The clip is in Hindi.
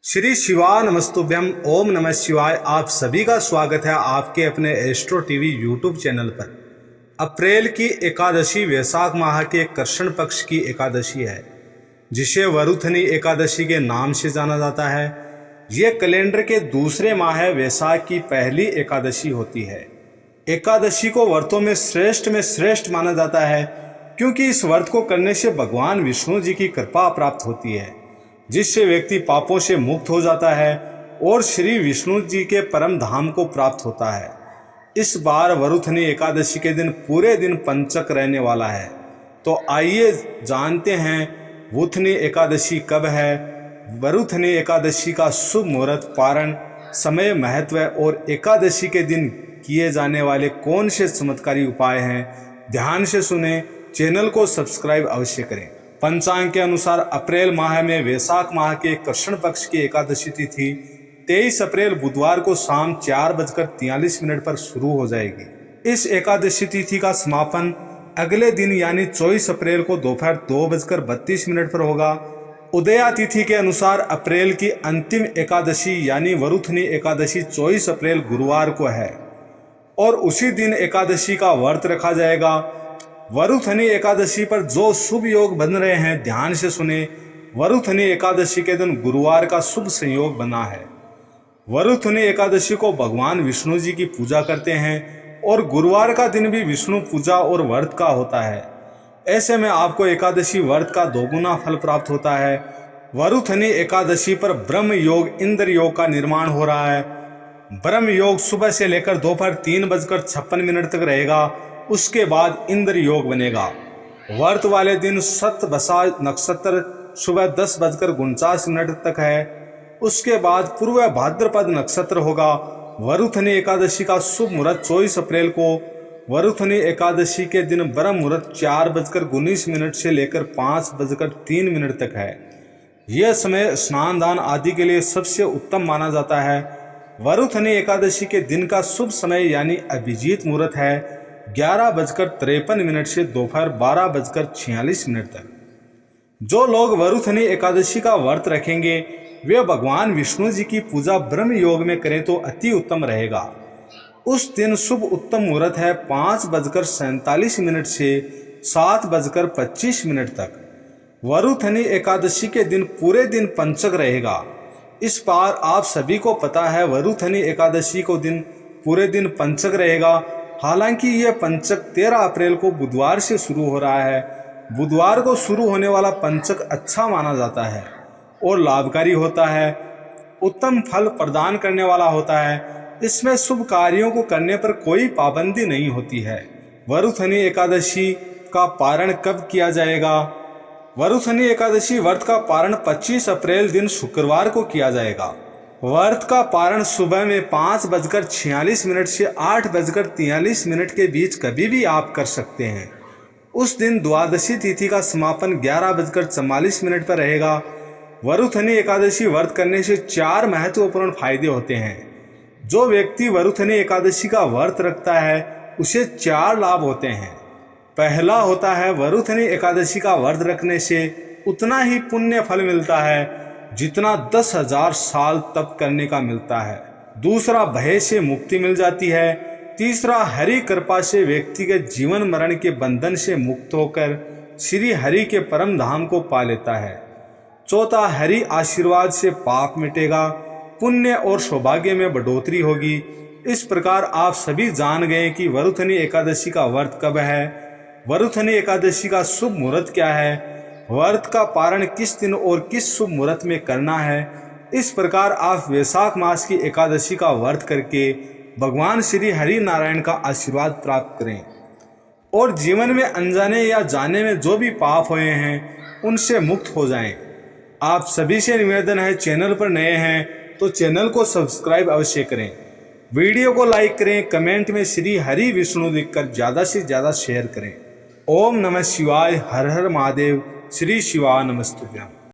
श्री शिवा नमस्तुभ्यम। ओम नमः शिवाय। आप सभी का स्वागत है आपके अपने एस्ट्रो टीवी यूट्यूब चैनल पर। अप्रैल की एकादशी वैशाख माह के कृष्ण पक्ष की एकादशी है, जिसे वरुथनी एकादशी के नाम से जाना जाता है। ये कैलेंडर के दूसरे माह वैशाख की पहली एकादशी होती है। एकादशी को व्रतों में श्रेष्ठ माना जाता है, क्योंकि इस व्रत को करने से भगवान विष्णु जी की कृपा प्राप्त होती है, जिससे व्यक्ति पापों से मुक्त हो जाता है और श्री विष्णु जी के परम धाम को प्राप्त होता है। इस बार वरुथनी एकादशी के दिन पूरे दिन पंचक रहने वाला है। तो आइए जानते हैं वरुथनी एकादशी कब है, वरुथनी एकादशी का शुभ मुहूर्त, पारण समय, महत्व और एकादशी के दिन किए जाने वाले कौन से चमत्कारी उपाय हैं। ध्यान से सुने, चैनल को सब्सक्राइब अवश्य करें। पंचांग के अनुसार अप्रैल माह में वैशाख माह के कृष्ण पक्ष की एकादशी तिथि 23 अप्रैल बुधवार को शाम 4:43 पर शुरू हो जाएगी। इस एकादशी तिथि का समापन अगले दिन यानी 24 अप्रैल को दोपहर 2:32 पर होगा। उदया तिथि के अनुसार अप्रैल की अंतिम एकादशी यानी वरुथनी एकादशी 24 अप्रैल गुरुवार को है और उसी दिन एकादशी का व्रत रखा जाएगा। वरुथनी एकादशी पर जो शुभ योग बन रहे हैं, ध्यान से सुने। वरुथनी एकादशी के दिन गुरुवार का शुभ संयोग बना है। वरुथनी एकादशी को भगवान विष्णु जी की पूजा करते हैं और गुरुवार का दिन भी विष्णु पूजा और व्रत का होता है। ऐसे में आपको एकादशी व्रत का दोगुना फल प्राप्त होता है। वरुथनी एकादशी पर ब्रह्म योग इंद्र योग का निर्माण हो रहा है। ब्रह्म योग सुबह से लेकर दोपहर 3:56 तक रहेगा। उसके बाद इंद्र योग बनेगा। व्रत वाले दिन शतभिषा नक्षत्र सुबह 10:49 तक है। उसके बाद पूर्व भाद्रपद नक्षत्र होगा। वरुथनी एकादशी का शुभ मुहूर्त 24 अप्रैल को वरुथनी एकादशी के दिन ब्रह्म मुहूर्त 4:19 से लेकर 5:03 तक है। यह समय स्नान दान आदि के लिए सबसे उत्तम माना जाता है। वरुथनी एकादशी के दिन का शुभ समय यानी अभिजीत मुहूर्त है 11:53 से दोपहर 12:46 तक। जो लोग वरुथनी एकादशी का व्रत रखेंगे वे भगवान विष्णु जी की पूजा ब्रह्म योग में करें तो अति उत्तम रहेगा। उस दिन शुभ उत्तम मुहूर्त है 5:47 से 7:25 तक। वरुथनी एकादशी के दिन पूरे दिन पंचक रहेगा। इस बार आप सभी को पता है वरुथनी एकादशी को दिन पूरे दिन पंचक रहेगा। हालांकि यह पंचक 13 अप्रैल को बुधवार से शुरू हो रहा है। बुधवार को शुरू होने वाला पंचक अच्छा माना जाता है और लाभकारी होता है, उत्तम फल प्रदान करने वाला होता है। इसमें शुभ कार्यों को करने पर कोई पाबंदी नहीं होती है। वरुथनी एकादशी का पारण कब किया जाएगा? वरुथनी एकादशी व्रत का पारण 25 अप्रैल दिन शुक्रवार को किया जाएगा। व्रत का पारण सुबह में 5:46 से 8:43 के बीच कभी भी आप कर सकते हैं। उस दिन द्वादशी तिथि का समापन 11:44 पर रहेगा। वरुथनी एकादशी व्रत करने से 4 महत्वपूर्ण फायदे होते हैं। जो व्यक्ति वरुथनी एकादशी का व्रत रखता है उसे 4 लाभ होते हैं। पहला होता है वरुथनी एकादशी का व्रत रखने से उतना ही पुण्य फल मिलता है जितना 10,000 साल तप करने का मिलता है। दूसरा, भय से मुक्ति मिल जाती है। तीसरा, हरि कृपा से व्यक्ति के जीवन मरण के बंधन से मुक्त होकर श्री हरि के परम धाम को पा लेता है। चौथा, हरि आशीर्वाद से पाप मिटेगा, पुण्य और सौभाग्य में बढ़ोतरी होगी। इस प्रकार आप सभी जान गए कि वरुथनी एकादशी का व्रत कब है, वरुथनी एकादशी का शुभ मुहूर्त क्या है, व्रत का पारण किस दिन और किस शुभ मुहूर्त में करना है। इस प्रकार आप वैशाख मास की एकादशी का व्रत करके भगवान श्री हरि नारायण का आशीर्वाद प्राप्त करें और जीवन में अनजाने या जाने में जो भी पाप हुए हैं उनसे मुक्त हो जाएं। आप सभी से निवेदन है, चैनल पर नए हैं तो चैनल को सब्सक्राइब अवश्य करें, वीडियो को लाइक करें, कमेंट में श्री हरि विष्णु लिखकर ज़्यादा से ज़्यादा शेयर करें। ओम नमः शिवाय। हर हर महादेव। श्री शिवा नमस्तुभ्यम।